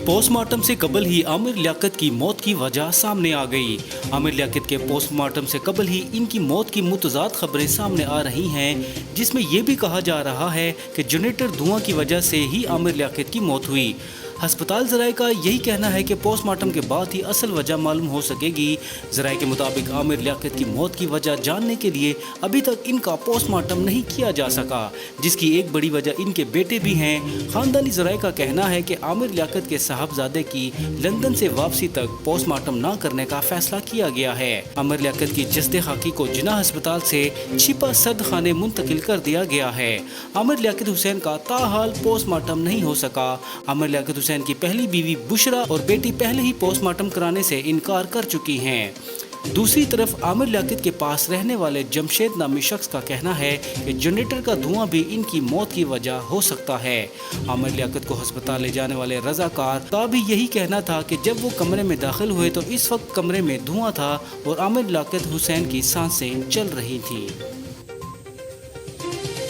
Postmortem से कबल ही आमिर लियाकत की मौत की वजह सामने आ गई। आमिर लियाकत के पोस्टमार्टम से कबल ही इनकी मौत की मुतज़ाद खबरें सामने आ रही हैं, जिसमें यह भी कहा जा रहा है कि जनरेटर धुआं की वजह से ही आमिर लियाकत की मौत हुई। हस्पताल ज़राए का यही कहना है कि पोस्टमार्टम के बाद ही असल वजह मालूम हो सकेगी। ज़राए के मुताबिक आमिर लियाकत की मौत की वजह जानने के लिए अभी तक इनका पोस्टमार्टम नहीं किया जा सका, जिसकी एक बड़ी वजह इनके बेटे भी हैं। ख़ानदानी ज़राए का कहना है कि आमिर लियाकत के साहबजादे की लंदन से वापसी तक पोस्टमार्टम न करने का फैसला किया गया है। आमिर लियाकत की जस्द खाकी को जिन्ना अस्पताल से छिपा सद खाने मुंतकिल कर दिया गया है। आमिर लियाकत हुसैन का ताहाल पोस्टमार्टम नहीं हो सका। आमिर लियाकत हुसैन की पहली बीवी बुशरा और बेटी पहले ही पोस्टमार्टम कराने से इनकार कर चुकी हैं। दूसरी तरफ आमिर लियाकत के पास रहने वाले जमशेद नामी शख्स का कहना है कि जनरेटर का धुआं भी इनकी मौत की वजह हो सकता है। आमिर लियाकत को अस्पताल ले जाने वाले रजाकार का भी यही कहना था कि जब वो कमरे में दाखिल हुए तो इस वक्त कमरे में धुआं था और आमिर लियाकत हुसैन की सांसें चल रही थी।